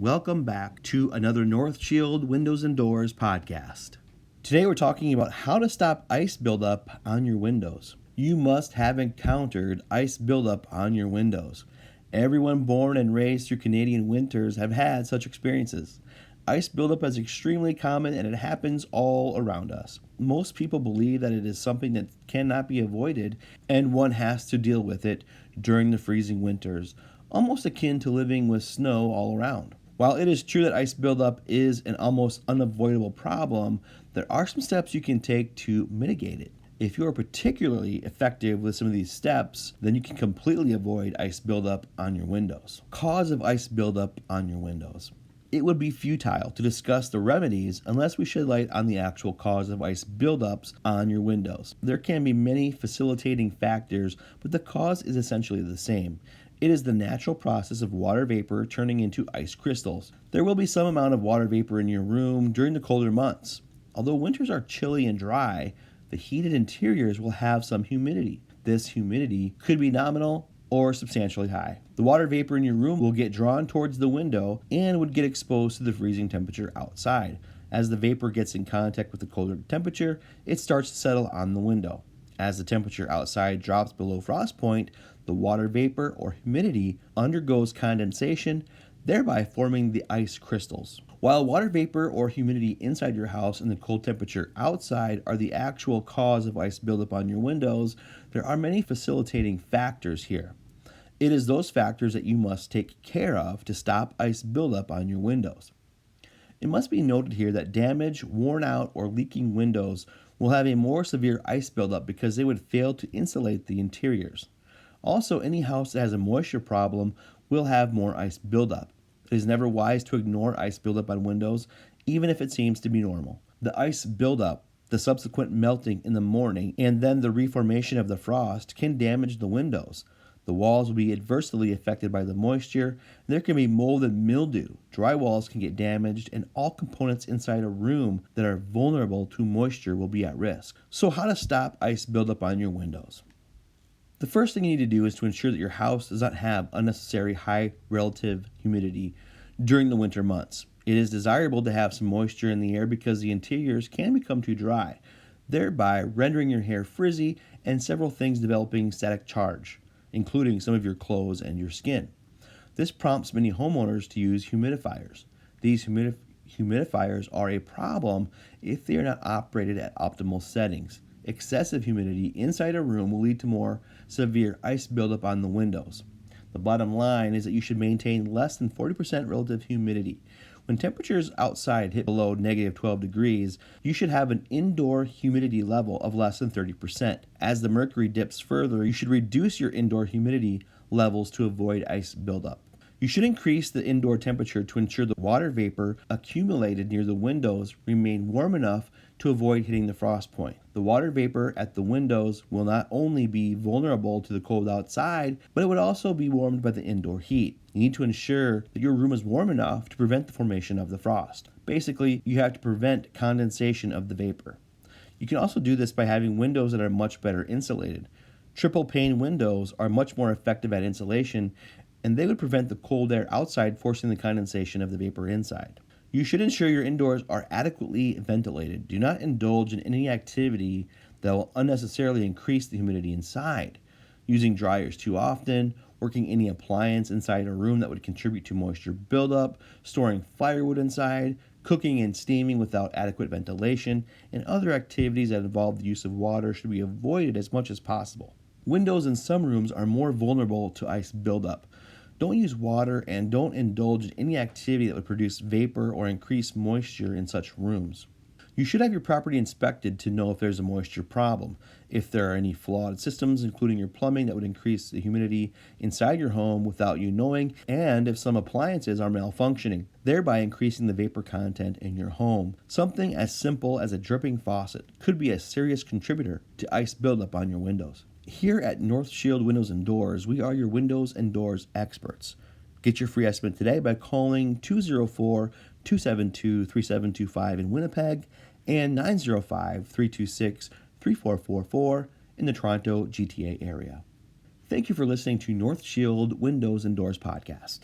Welcome back to another NorthShield Windows and Doors podcast. Today we're talking about how to stop ice buildup on your windows. You must have encountered ice buildup on your windows. Everyone born and raised through Canadian winters have had such experiences. Ice buildup is extremely common and it happens all around us. Most people believe that it is something that cannot be avoided and one has to deal with it during the freezing winters, almost akin to living with snow all around. While it is true that ice buildup is an almost unavoidable problem, there are some steps you can take to mitigate it. If you are particularly effective with some of these steps, then you can completely avoid ice buildup on your windows. Cause of ice buildup on your windows. It would be futile to discuss the remedies unless we shed light on the actual cause of ice buildups on your windows. There can be many facilitating factors, but the cause is essentially the same. It is the natural process of water vapor turning into ice crystals. There will be some amount of water vapor in your room during the colder months. Although winters are chilly and dry, the heated interiors will have some humidity. This humidity could be nominal or substantially high. The water vapor in your room will get drawn towards the window and would get exposed to the freezing temperature outside. As the vapor gets in contact with the colder temperature, it starts to settle on the window. As the temperature outside drops below frost point, the water vapor or humidity undergoes condensation, thereby forming the ice crystals. While water vapor or humidity inside your house and the cold temperature outside are the actual cause of ice buildup on your windows, there are many facilitating factors here. It is those factors that you must take care of to stop ice buildup on your windows. It must be noted here that damaged, worn out, or leaking windows will have a more severe ice buildup because they would fail to insulate the interiors. Also, any house that has a moisture problem will have more ice buildup. It is never wise to ignore ice buildup on windows, even if it seems to be normal. The ice buildup, the subsequent melting in the morning, and then the reformation of the frost can damage the windows. The walls will be adversely affected by the moisture. There can be mold and mildew. Dry walls can get damaged, and all components inside a room that are vulnerable to moisture will be at risk. So how to stop ice buildup on your windows? The first thing you need to do is to ensure that your house does not have unnecessary high relative humidity during the winter months. It is desirable to have some moisture in the air because the interiors can become too dry, thereby rendering your hair frizzy and several things developing static charge, including some of your clothes and your skin. This prompts many homeowners to use humidifiers. These humidifiers are a problem if they are not operated at optimal settings. Excessive humidity inside a room will lead to more severe ice buildup on the windows. The bottom line is that you should maintain less than 40% relative humidity. When temperatures outside hit below negative 12 degrees, you should have an indoor humidity level of less than 30%. As the mercury dips further, you should reduce your indoor humidity levels to avoid ice buildup. You should increase the indoor temperature to ensure the water vapor accumulated near the windows remain warm enough to avoid hitting the frost point. The water vapor at the windows will not only be vulnerable to the cold outside, but it would also be warmed by the indoor heat. You need to ensure that your room is warm enough to prevent the formation of the frost. Basically, you have to prevent condensation of the vapor. You can also do this by having windows that are much better insulated. Triple pane windows are much more effective at insulation, and they would prevent the cold air outside forcing the condensation of the vapor inside. You should ensure your indoors are adequately ventilated. Do not indulge in any activity that will unnecessarily increase the humidity inside. Using dryers too often, working any appliance inside a room that would contribute to moisture buildup, storing firewood inside, cooking and steaming without adequate ventilation, and other activities that involve the use of water should be avoided as much as possible. Windows in some rooms are more vulnerable to ice buildup. Don't use water and don't indulge in any activity that would produce vapor or increase moisture in such rooms. You should have your property inspected to know if there's a moisture problem, if there are any flawed systems, including your plumbing, that would increase the humidity inside your home without you knowing, and if some appliances are malfunctioning, thereby increasing the vapor content in your home. Something as simple as a dripping faucet could be a serious contributor to ice buildup on your windows. Here at NorthShield Windows and Doors, we are your windows and doors experts. Get your free estimate today by calling 204-272-3725 in Winnipeg and 905-326-3444 in the Toronto GTA area. Thank you for listening to NorthShield Windows and Doors podcast.